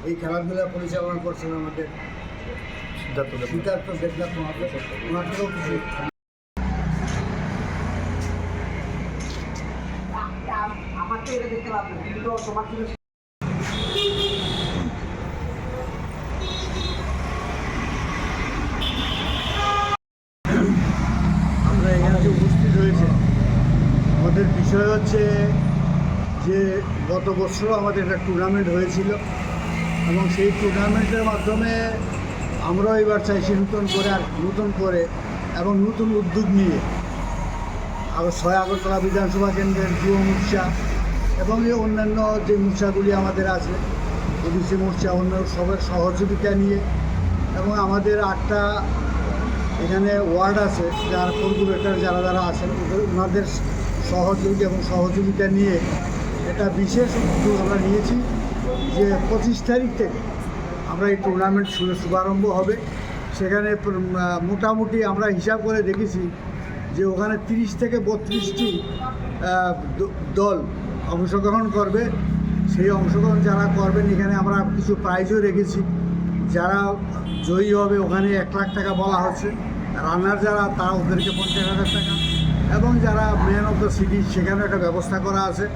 এই খেলাধুলা পরিচালনা করছেন আমাদের সিদ্ধার্থ দেবনাথ মহাশয়। ওনাকেও কিছু আমরা এখানে যে উপস্থিত হয়েছে, আমাদের বিষয় হচ্ছে যে গত বছরও আমাদের একটা টুর্নামেন্ট হয়েছিল এবং সেই টুর্নামেন্টের মাধ্যমে আমরাও এবার চাইছি নতুন করে এবং নতুন উদ্যোগ নিয়ে আবার 6 আগরতলা বিধানসভা কেন্দ্রের যুব মোর্চা এবং এই অন্যান্য যে মোর্চাগুলি আমাদের আছে, ওবিসি মোর্চা, অন্য সবার সহযোগিতা নিয়ে এবং আমাদের 8টা এখানে ওয়ার্ড আছে, যার কর্পোরেটর যারা আছেন ওনাদের সহযোগিতা নিয়ে একটা বিশেষ উদ্যোগ আমরা নিয়েছি যে 25 তারিখ থেকে আমরা এই টুর্নামেন্ট শুভারম্ভ হবে। সেখানে মোটামুটি আমরা হিসাব করে দেখেছি যে ওখানে 30 থেকে 32টি দল অংশগ্রহণ করবে। সেই অংশগ্রহণ যারা করবেন এখানে আমরা কিছু প্রাইজও রেখেছি। যারা জয়ী হবে ওখানে 1 লাখ টাকা বলা হচ্ছে, রানার যারা তারা ওদেরকে 50,000 টাকা, এবং যারা ম্যান অফ দ্য সিরিজ সেখানে একটা ব্যবস্থা করা আছে।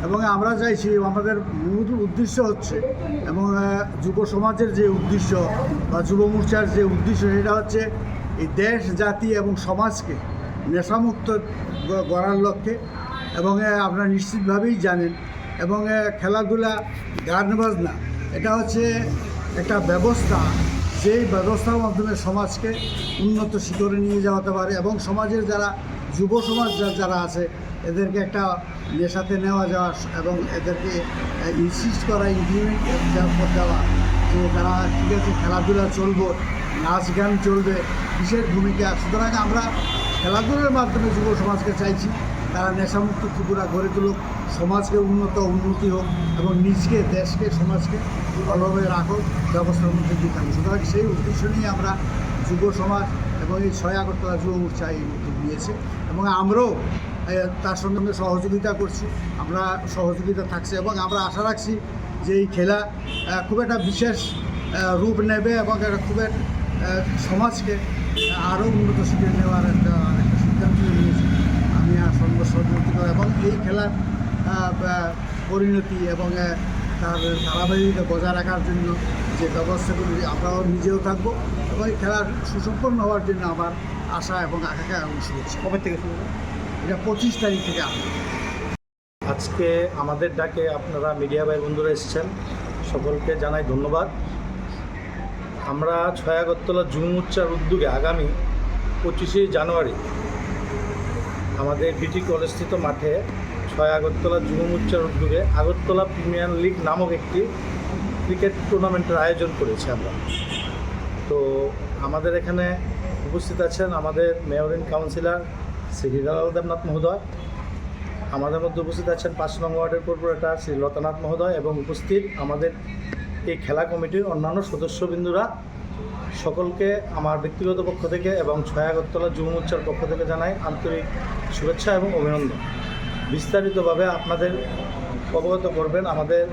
এবং আমরা চাইছি আমাদের মূল উদ্দেশ্য হচ্ছে এবং যুব সমাজের যে উদ্দেশ্য বা যুব মোর্চার যে উদ্দেশ্য সেটা হচ্ছে এই দেশ, জাতি এবং সমাজকে নেশামুক্ত গড়ার লক্ষ্যে। এবং আপনারা নিশ্চিতভাবেই জানেন এবং খেলাধুলা, গান বাজনা এটা হচ্ছে একটা ব্যবস্থা, যেই ব্যবস্থার মাধ্যমে সমাজকে উন্নত শিখরে নিয়ে যাওয়াতে পারে এবং সমাজের যারা যুব সমাজ যারা আছে এদেরকে একটা নেশাতে নেওয়া যাওয়া এবং এদেরকে ইনসিস্ট করা, ইমপ্লিমেন্ট দেওয়া যে তারা ঠিক আছে খেলাধুলা চলবো, নাচ গান চলবে, বিশেষ ভূমিকা। সুতরাং আমরা খেলাধুলার মাধ্যমে যুব সমাজকে চাইছি তারা নেশামুক্ত ত্রিপুরা গড়ে তুলুক, সমাজকে উন্নতি হোক এবং নিজকে, দেশকে, সমাজকে ভালোভাবে রাখো ব্যবস্থার মধ্যে দিয়ে থাকবে। সুতরাং সেই উদ্দেশ্য নিয়ে আমরা যুব সমাজ এবং এই 6 আগরতলা যুব মোর্চা এই উদ্যোগ নিয়েছে এবং আমরাও তার সঙ্গে সহযোগিতা করছি, আমরা সহযোগিতা থাকছে এবং আমরা আশা রাখছি যে এই খেলা খুব একটা বিশেষ রূপ নেবে এবং খুব সমাজকে আরও উন্নত শিখে নেওয়ার একটা সিদ্ধান্ত নিয়েছি আমি সহযোগিতা করি। এবং এই খেলার পরিণতি এবং তার ধারাবাহিকতা বজায় রাখার জন্য যে ব্যবস্থাগুলি আমরাও নিজেও থাকবো এবং এই খেলার সুসম্পন্ন হওয়ার জন্য আমার আশা এবং আকাঙ্ক্ষা এবং শুভেচ্ছা। কবে থেকে শুরু? এটা 25 তারিখ থেকে আসবে। আজকে আমাদের ডাকে আপনারা মিডিয়া ভাই বন্ধুরা এসেছেন, সকলকে জানাই ধন্যবাদ। আমরা 6 আগরতলা যুব মোর্চার উদ্যোগে আগামী 25শে জানুয়ারি আমাদের বিটি কলেজস্থিত মাঠে 6 আগরতলা যুব মোর্চার উদ্যোগে আগরতলা প্রিমিয়ার লিগ নামক একটি ক্রিকেট টুর্নামেন্টের আয়োজন করেছি আমরা। তো আমাদের এখানে উপস্থিত আছেন আমাদের mayor in councillor Shri Hiralal Debnath মহোদয়, আমাদের মধ্যে উপস্থিত আছেন 5 নং ওয়ার্ডের কর্পোরেটর শ্রী লতানাথ মহোদয় এবং উপস্থিত আমাদের এই খেলা কমিটির অন্যান্য সদস্যবৃন্দুরা। সকলকে আমার ব্যক্তিগত পক্ষ থেকে এবং 6 আগরতলা যুব মোর্চার পক্ষ থেকে জানাই আন্তরিক শুভেচ্ছা এবং অভিনন্দন। বিস্তারিতভাবে আপনাদের অবগত করবেন আমাদের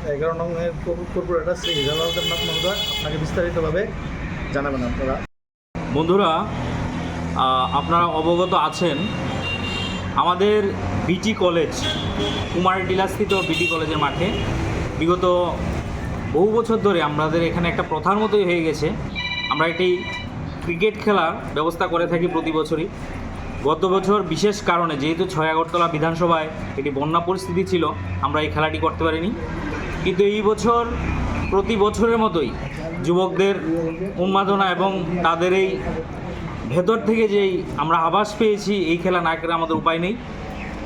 11 নংয়ের কর্পোরেটর শ্রী হীরালাল দেবনাথ মহোদয়, আপনাকে বিস্তারিতভাবে জানাবেন। আপনারা বন্ধুরা, আপনারা অবগত আছেন আমাদের বিটি কলেজ, কুমারটিলাস্থিত বিটি কলেজের মাঠে বিগত বহু বছর ধরে আমাদের এখানে একটা প্রথার মতোই হয়ে গেছে, আমরা একটি ক্রিকেট খেলার ব্যবস্থা করে থাকি প্রতি বছরই। গত বছর বিশেষ কারণে যেহেতু 6 আগরতলা বিধানসভায় একটি বন্যা পরিস্থিতি ছিল, আমরা এই খেলাটি করতে পারিনি। কিন্তু এই বছর প্রতি বছরের মতোই যুবকদের উন্মাদনা এবং তাদের এই ভেতর থেকে যেই আমরা আভাস পেয়েছি এই খেলা না করে আমাদের উপায় নেই,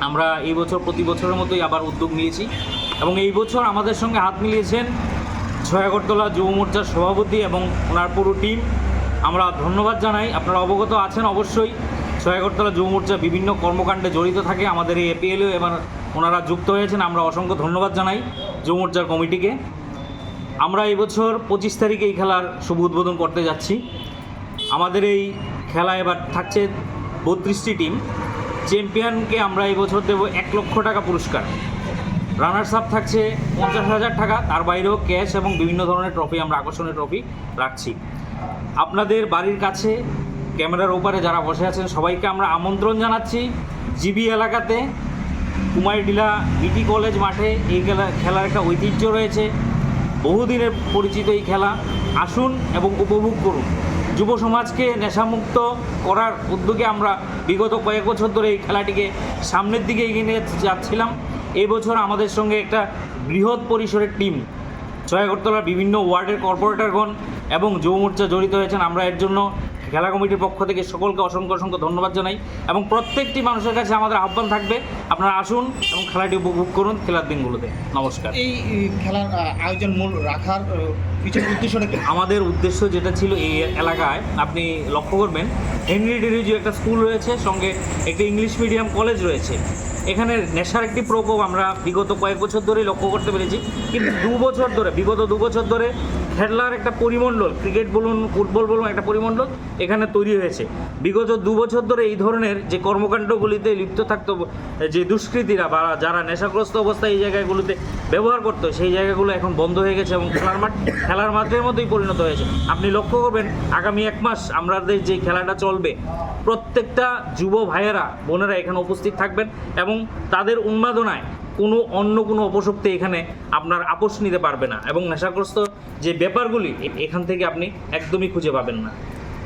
আমরা এই বছর প্রতি বছরের মতোই আবার উদ্যোগ নিয়েছি এবং এই বছর আমাদের সঙ্গে হাত মিলিয়েছেন 6 আগরতলা যুব মোর্চার সভাপতি এবং ওনার পুরো টিম। আমরা ধন্যবাদ জানাই। আপনারা অবগত আছেন অবশ্যই 6 আগরতলা যুব মোর্চা বিভিন্ন কর্মকাণ্ডে জড়িত থাকে, আমাদের এই এপিএলও এবার ওনারা যুক্ত হয়েছেন। আমরা অসংখ্য ধন্যবাদ জানাই যুব মোর্চার কমিটিকে। আমরা এই বছর 25 তারিখে এই খেলার শুভ উদ্বোধন করতে যাচ্ছি। আমাদের এই খেলা এবার থাকছে 32টি টিম। চ্যাম্পিয়নকে আমরা এই বছর দেব 1 লক্ষ টাকা পুরস্কার। রানার্স আপ থাকছে 50,000 টাকা, তার বাইরেও ক্যাশ এবং বিভিন্ন ধরনের ট্রফি, আমরা আকর্ষণীয় ট্রফি রাখছি। আপনাদের বাড়ির কাছে ক্যামেরার ওপারে যারা বসে আছেন সবাইকে আমরা আমন্ত্রণ জানাচ্ছি জিবি এলাকাতে কুমারডিলা বিটি কলেজ মাঠে এই খেলার একটা ঐতিহ্য রয়েছে, বহুদিনের পরিচিত এই খেলা। আসুন এবং উপভোগ করুন। যুব সমাজকে নেশামুক্ত করার উদ্যোগে আমরা বিগত কয়েক বছর ধরে এই খেলাটিকে সামনের দিকে এগিয়ে নিয়ে যাচ্ছিলাম। এই বছর আমাদের সঙ্গে একটা বৃহৎ পরিসরের টিম, ছয়াগরতলার বিভিন্ন ওয়ার্ডের কর্পোরেটরগণ এবং যুব মোর্চা জড়িত হয়েছেন। আমরা এর জন্য খেলা কমিটির পক্ষ থেকে সকলকে অসংখ্য অসংখ্য ধন্যবাদ জানাই এবং প্রত্যেকটি মানুষের কাছে আমাদের আহ্বান থাকবে, আপনারা আসুন এবং খেলাটি উপভোগ করুন খেলার দিনগুলোতে। নমস্কার। এই খেলার আয়োজন মূল রাখার পিছনের উদ্দেশ্যটা কি? আমাদের উদ্দেশ্য যেটা ছিল, এই এলাকায় আপনি লক্ষ্য করবেন হেনরি ডেরিজিও একটা স্কুল রয়েছে, সঙ্গে একটি ইংলিশ মিডিয়াম কলেজ রয়েছে। এখানে নেশার একটি প্রকোপ আমরা বিগত কয়েক বছর ধরেই লক্ষ্য করতে পেরেছি, কিন্তু বিগত দু বছর ধরে খেলার একটা পরিমণ্ডল, ক্রিকেট বলুন ফুটবল বলুন, একটা পরিমণ্ডল এখানে তৈরি হয়েছে। বিগত 2 বছর ধরে এই ধরনের যে কর্মকাণ্ডগুলিতে লিপ্ত থাকতো যে দুষ্কৃতীরা বা যারা নেশাগ্রস্ত অবস্থায় এই জায়গাগুলোতে ব্যবহার করতো, সেই জায়গাগুলো এখন বন্ধ হয়ে গেছে এবং খেলার মাঠের মধ্যেই পরিণত হয়েছে। আপনি লক্ষ্য করবেন আগামী 1 মাস আমাদের যে খেলাটা চলবে, প্রত্যেকটা যুব ভাইয়েরা বোনেরা এখানে উপস্থিত থাকবেন এবং তাদের উন্মাদনায় অন্য কোনো অপশক্তি এখানে আপনার আপোষ নিতে পারবে না এবং নেশাগ্রস্ত যে ব্যাপারগুলি এখান থেকে আপনি একদমই খুঁজে পাবেন না।